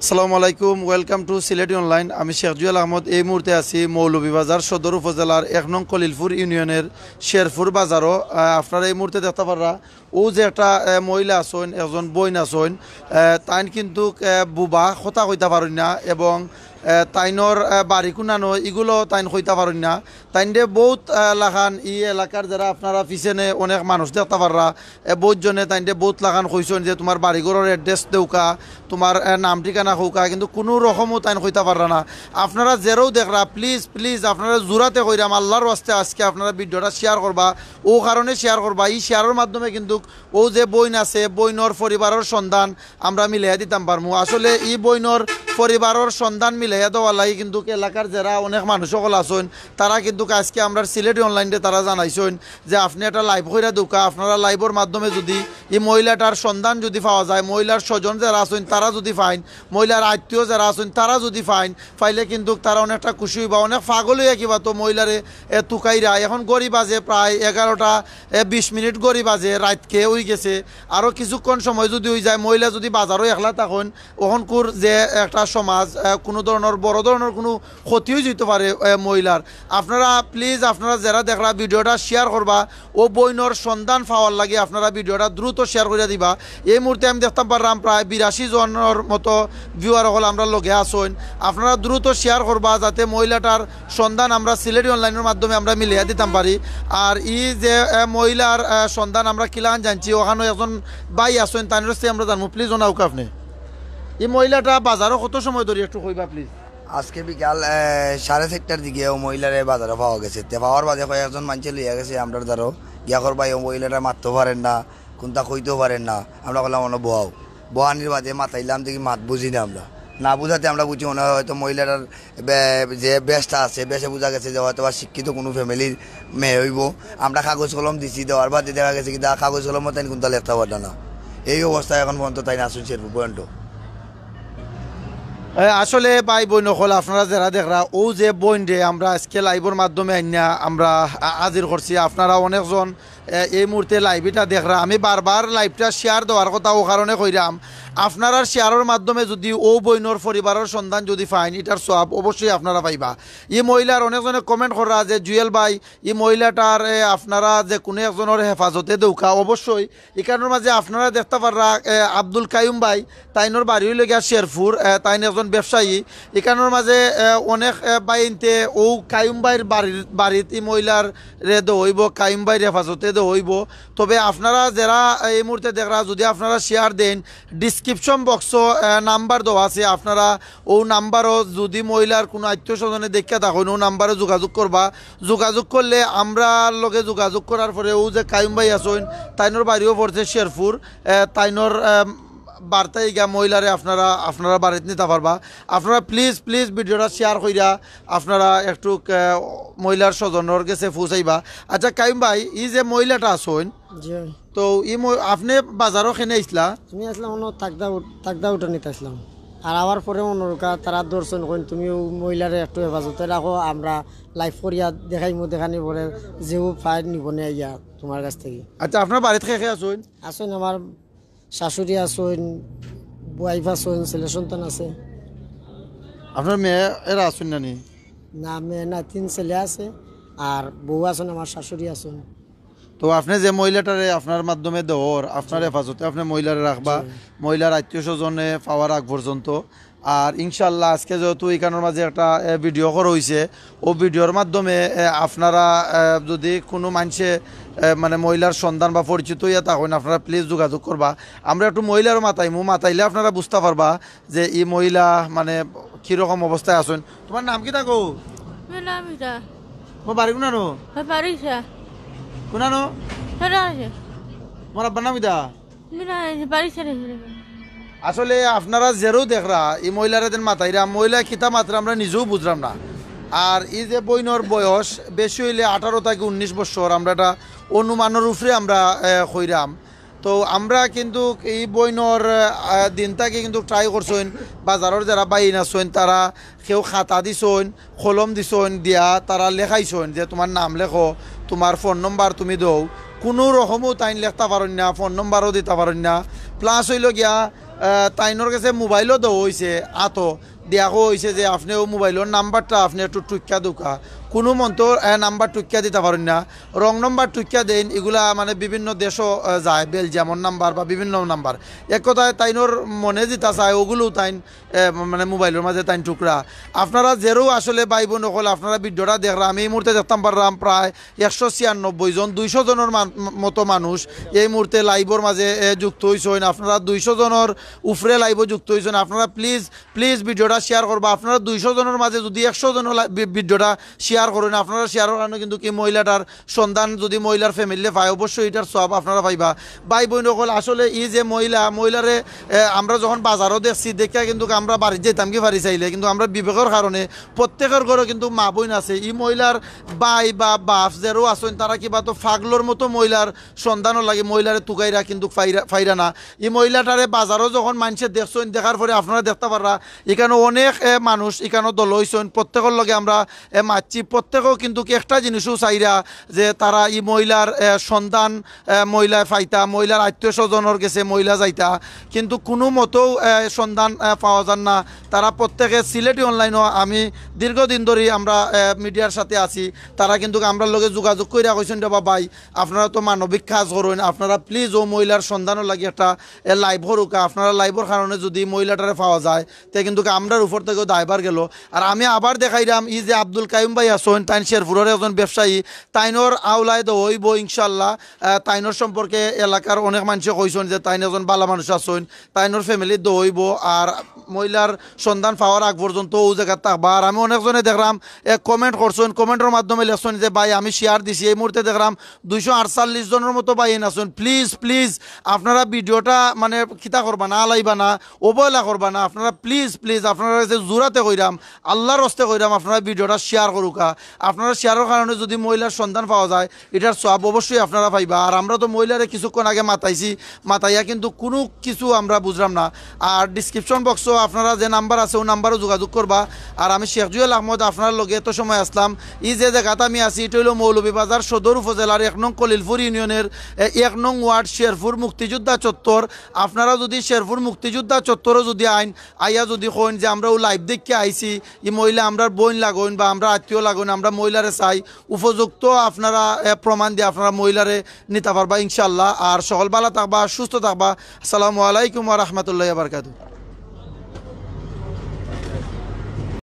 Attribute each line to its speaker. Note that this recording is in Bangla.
Speaker 1: আসসালামু আলাইকুম, ওয়েলকাম টু সিলেটি অনলাইন। আমি শেখ জুয়েল আহমদ। এই মুহূর্তে আছি মৌলভীবাজার সদর উপজেলার 1 নং কলিলপুর ইউনিয়নের শেরপুর বাজারও। আপনারা এই মুহূর্তে দেখতে পারা ও যে একটা মহিলা আসেন, একজন বইন আসেন, তাইন কিন্তু বুবা কথা কইতে পারেন না এবং তাইনর বাড়ি কুনানো এগুলো তাইন কইতে পারেন না। তাইনরে বহুত লাখান এলাকার যারা আপনারা পিছনে অনেক মানুষ দেখতে পাররা, বহুত জনে তাইনরে বহুত লাখান কইছেন যে তোমার বাড়িঘরের অ্যাড্রেস দেউকা, তোমার নাম ঠিকানা কৌকা, কিন্তু কোনো রকমও তাইন কইতে পাররা না। আপনারা যেরও দেখরা প্লিজ প্লিজ আপনারা জোরাতে কইরাম আল্লাহর ওয়াস্তে আজকে আপনারা ভিডিওটা শেয়ার করবা, ও কারণে শেয়ার করবা। এই শেয়ারের মাধ্যমে কিন্তু ও যে বইন আছে বইনর পরিবারের সন্ধান আমরা মিলাইয়া দিতাম পারমু। আসলে এই বইনর পরিবারের সন্ধান মিলাইয়া দেওয়া লাগে কিন্তু এলাকার যারা অনেক মানুষ সকল আছেন তারা কিন্তু আজকে আমরা সিলেটি অনলাইনে তারা জানাইছেন যে আপনি একটা লাইভ কইরা দোকা, আপনারা লাইভের মাধ্যমে যদি এই মহিলাটার সন্ধান যদি পাওয়া যায়, মহিলার স্বজন যারা আছেন তারা যদি পাইন, মহিলার আত্মীয় যারা আছেন তারা যদি পাইলে কিন্তু তারা অনেকটা খুশি হইবা। অনেক পাগল হইয়া কিবা তো মহিলারে তুকাইরা এখন গড়ি বাজে প্রায় 11টা 20 মিনিট গড়ি বাজে, রাতকে হয়ে গেছে। আরও কিছুক্ষণ সময় যদি হয়ে যায়, মহিলা যদি বাজারও একলা থাকেন, ওখানকুর যে একটা সমাজ কোনো ধরনের বড় ধরনের কোনো ক্ষতি হয়ে যেতে পারে মহিলার। আপনারা প্লিজ আপনারা যারা দেখরা ভিডিওটা শেয়ার করবা, ও বইনর সন্ধান পাওয়ার লাগে আপনারা ভিডিওটা দ্রুত শেয়ার করে দিবা। এই মুহূর্তে আমি দেখতে পারলাম প্রায় 82 জনের মতো ভিউয়ার হল আমরা লগে আসেন। আপনারা দ্রুত শেয়ার করবা যাতে মহিলাটার সন্ধান আমরা সিলেটি অনলাইনের মাধ্যমে আমরা মিলিয়ে দিতাম পারি। আর ই যে মহিলার সন্ধান আমরা কিলান জানছি, ওখানে একজন ভাই আসেন তার আমরা জানবো। প্লিজ ওনাউকে আপনি এই মহিলাটা বাজারও কত সময় ধরে একটু কইবা প্লিজ।
Speaker 2: আজকে বিকাল 4:30টার দিকে ও মহিলারে বাজারে পাওয়া গেছে। পাওয়ার বাদে কয়েকজন মানুষে লইয়া গেছে আমরা ধরো গিয়া করবা, ও মহিলাটা মারতেও পারেন না, কোনটা কইতেও পারেন না। আমরা বললাম অন্য বোয়ানির বাদে মাতাইলাম দেখি মাত বুঝি না, আমরা না বুঝাতে আমরা বুঝি মনে হয় হয়তো মহিলাটার যে বেশটা আছে বেশে বোঝা গেছে যে হয়তো শিক্ষিত কোনো ফ্যামিলির মেয়ে হইব। আমরা কাগজ কলম দিছি, দেওয়ার বাদে দেখা গেছে কি কাগজ কলমও তাই কোনটা লেখতে পারত না। এই অবস্থায় এখন পর্যন্ত তাই না শুনছে পর্যন্ত।
Speaker 1: আসলে ভাই বোন হল আপনারা যারা দেখরা ও যে বোন রে আমরা আজকে লাইভের মাধ্যমে আইনা আমরা হাজির করছি। আপনারা অনেকজন এই মুহূর্তে লাইভটা দেখরা, আমি বারবার লাইভটা শেয়ার দেওয়ার কথা ও কারণে কইরাম। আপনারা শেয়ারের মাধ্যমে যদি ও বইনর পরিবারের সন্ধান যদি পাইন, এটার সব অবশ্যই আপনারা পাইবা। এই মহিলার অনেকজনে কমেন্ট করা যে জুয়েল ভাই এই মহিলাটার আপনারা যে কোনো একজনের হেফাজতে দৌকা, অবশ্যই এখানের মাঝে আপনারা দেখতে পাররা আব্দুল কাইম ভাই, তাইনোর বাড়ি হইলে গিয়া শেরপুর, তাইন একজন ব্যবসায়ী। এখানের মাঝে অনেক বাইনতে ও কাইম ভাইয়ের বাড়িতে এই মহিলার রে হইব, কাইম ভাইয়ের হেফাজতে হইব। তবে আপনারা যারা এই মুহূর্তে দেখরা যদি আপনারা শেয়ার দেন, ডিসক্রিপশন বক্স নাম্বার দেওয়া আছে, আপনারা ও নাম্বারও যদি মহিলার কোনো আত্মীয় স্বজনে দেখে থাকুন ও নাম্বারে যোগাযোগ করবা। যোগাযোগ করলে আমরা লগে যোগাযোগ করার পরে ও যে কাইম ভাই আসেন তাইনোর বাড়িও পড়ছে শেরপুর, তাইনোর বার্তায় গিয়া মহিলারে আপনারা বাড়িতে নিতে পারবা। আপনারা প্লিজ প্লিজ ভিডিওটা শেয়ার কইরা আপনারা একটু মহিলার স্বজনের কাছে পৌঁছাইবা। আচ্ছা কাইম ভাই, এই যে মহিলাটা আসেন তো আপনি বাজারও খেনে আসলা?
Speaker 3: আমি আসলাম তাকদা উঠে নিতে আসলাম। আর আবার পরে অনুরোধ তারা দর্শন করেন তুমি মহিলারে একটু হেফাজতে রাখো, আমরা লাইভ করিয়া দেখানি পরে যেও ফাইল নিব না ইয়া তোমার কাছ থেকে।
Speaker 1: আচ্ছা আপনার বাড়িতে খেয়ে আসেন?
Speaker 3: আসেন আমার শাশুড়ি আসেন, ওয়াইফ আসেন, ছেলে সন্তান আছে।
Speaker 1: আপনার মেয়ে এরা আসেন না?
Speaker 3: না মেয়ে না, 3 ছেলে আছে আর বউ আছেন, আমার শাশুড়ি আছেন।
Speaker 1: তো আপনি যে মহিলাটারে আপনার মাধ্যমে দেওয়ার আপনার হেফাজতে আপনি মহিলারে রাখবা, মহিলার আত্মীয় স্বজনে পাওয়ার আগ পর্যন্ত। আর ইনশাল্লাহ আজকে যেহেতু এইখানের মাঝে একটা ভিডিও করা হয়েছে, ও ভিডিওর মাধ্যমে আপনারা যদি কোনো মানুষে মানে মহিলার সন্ধান বা পরিচিত হইয়া তখন আপনারা প্লিজ যোগাযোগ করবা। আমরা একটু মহিলারও মাতাইলে আপনারা বুঝতে পারবা যে এই মহিলা মানে কীরকম অবস্থায় আছেন। তোমার নাম কি থাকো? বাড়ি কোনানো? কোনানো? তোমার আব্বার নাম কিতা? আসলে আপনারা যেরও দেখরা এই মহিলারা যেন মাতাইরা মহিলা খিতা মাত্রা আমরা নিজেও বুঝলাম না। আর এই যে বইনর বয়স বেশি হইলে 18 থেকে 19 বছর, আমরা এটা অনুমানের উপরে আমরা কইরাম। তো আমরা কিন্তু এই বইনর দিনটাকে কিন্তু ট্রাই করছেন। বাজারের যারা বাইন আছেন তারা কেউ খাতা দিছেন, কলম দিছেন, দিয়া তারা লেখাইছেন যে তোমার নাম লেখো, তোমার ফোন নম্বর তুমি দাও, কোনো রকমও তাইন লিখতে পারেন না, ফোন নম্বরও দিতে পারেন না। প্লাস হইল গিয়া তাইনোর কাছে মোবাইলও দেওয়া হয়েছে, আতো দেওয়া হয়েছে যে আপনি ও মোবাইলের নাম্বারটা আপনি একটু টুকা দুকা, কোনো মন্ত নাম্বার টুকিয়া দিতে পারেন না, রং নাম্বার টুকিয়া দেন। এগুলা মানে বিভিন্ন দেশও যায়, বেলজিয়ামর নাম্বার বা বিভিন্ন নাম্বার। এক কথায় তাইনোর মনে যেটা চায় ওগুলোও তাইন মানে মোবাইলের মাঝে তাইন টুকরা। আপনারা যেরও আসলে ভাই বোন হল আপনারা ভিডিওটা দেখলাম, আমি এই মুহূর্তে দেখতাম পারলাম প্রায় 196 জন, 200 জনের মতো মানুষ এই মুহূর্তে লাইভের মাঝে যুক্ত হয়েছেন। আপনারা 200 জনের উপরে লাইভও যুক্ত হয়েছেন। আপনারা প্লিজ প্লিজ ভিডিওটা শেয়ার করবা। আপনারা 200 জনের মাঝে যদি 100 জনের ভিডিওটা শেয়ার করেন, আপনারা শেয়ারের কারণে কিন্তু কি মহিলাটার সন্ধান যদি মহিলার ফ্যামিলি পায়, অবশ্যই এটার সব আপনারা পাইবা। ভাই বোন সকল আসলে এই যে মহিলারে আমরা যখন বাজারও দেখছি দেখা কিন্তু আমরা বাড়ি যেতাম কি পারি চাইলে, কিন্তু আমরা বিবেকের কারণে প্রত্যেকের ঘরে কিন্তু মা বোন আছে। এই মহিলার ভাই বা বাপ যেরও আছেন তারা কিবা তো ফাগলোর মতো মহিলার সন্ধানও লাগে, মহিলারে তুকাইরা কিন্তু ফাইরা না। এই মহিলাটারে বাজারও যখন মানুষের দেখছেন, দেখার পরে আপনারা দেখতে পাররা এখানে অনেক মানুষ এখানে দল হয়েছেন, প্রত্যেকের লগে আমরা মাতছি। প্রত্যেকেও কিন্তু একটা জিনিসও চাইরা যে তারা এই মহিলার সন্ধান মহিলা ফাইতা, মহিলার আত্মীয় স্বজনের গেছে মহিলা যাইতা, কিন্তু কোনো মতো সন্ধান পাওয়া যান না। তারা প্রত্যেকে সিলেটি অনলাইনও আমি দীর্ঘদিন ধরে আমরা মিডিয়ার সাথে আছি, তারা কিন্তু আমরা লগে যোগাযোগ করে কইছেন বা ভাই আপনারা তো মানবিক কাজ করেন, আপনারা প্লিজ ও মহিলার সন্ধানও লাগে একটা লাইভ হরুকা। আপনারা লাইভের কারণে যদি মহিলাটারে পাওয়া যায় তে কিন্তু আমরার উপর থেকেও দায়বার গেল। আর আমি আবার দেখাইলাম এই যে আব্দুল কাইম ভাই আসেন, তাইন শেরপুরের একজন ব্যবসায়ী, তাইনোর আওলায় তো হইব ইনশাল্লাহ। তাইনোর সম্পর্কে এলাকার অনেক মানুষে কইছেন যে তাইন একজন ভালো মানুষ আসেন, তাইনোর ফ্যামিলি তো হইব। আর মহিলার সন্ধান পাওয়ার আগ পর্যন্ত ও জায়গা থাকবা। আর আমি অনেকজনে দেখলাম কমেন্ট করছেন, কমেন্টের মাধ্যমে লেখছেন যে ভাই আমি শেয়ার দিছি। এই মুহূর্তে দেখলাম 248 জনের মতো ভাই আসেন। প্লিজ প্লিজ আপনারা ভিডিওটা মানে খিতা করবা না, আলাইবা না, অবহেলা করবা না। আপনারা প্লিজ প্লিজ আপনারা যে জোরাতে কইরাম, আল্লাহর হস্তে কইরাম, আপনারা ভিডিওটা শেয়ার করুকা। আপনারা শেয়ারের কারণে যদি মহিলার সন্ধান পাওয়া যায় এটার সব অবশ্যই আপনারা পাইবা। আর আমরা তো মহিলারে কিছুক্ষণ আগে মাতাইয়া কিন্তু কোনো কিছু আমরা বুঝলাম না। আর ডিসক্রিপশন বক্সও আপনারা যে নাম্বার আছে ও নাম্বারও যোগাযোগ করবা। আর আমি শেখ জুয়েল আহমদ আপনার লগে এত সময় আসলাম। এই যে জায়গাতে আমি আছি এটা হইল মৌলভীবাজার সদর উপজেলার 1 নং কলিলপুর ইউনিয়নের 1 নং ওয়ার্ড শেরপুর মুক্তিযোদ্ধা চত্বর। আপনারা যদি শেরপুর মুক্তিযোদ্ধা চত্বরও যদি আইয়া যদি কইন যে আমরা ও লাইভ দেখে আইছি, এই মহিলা আমরা বোন লাগুন বা আমরা আত্মীয় লাগুন, আমরা মহিলারে চাই, উপযুক্ত আপনারা প্রমাণ দিয়ে আপনারা মহিলারে নিতে পারবা ইনশাল্লাহ। আর সকল ভালো থাকবা, সুস্থ থাকবা। আসসালামু আলাইকুম ওয়া রাহমাতুল্লাহি ওয়া বারাকাতুহু।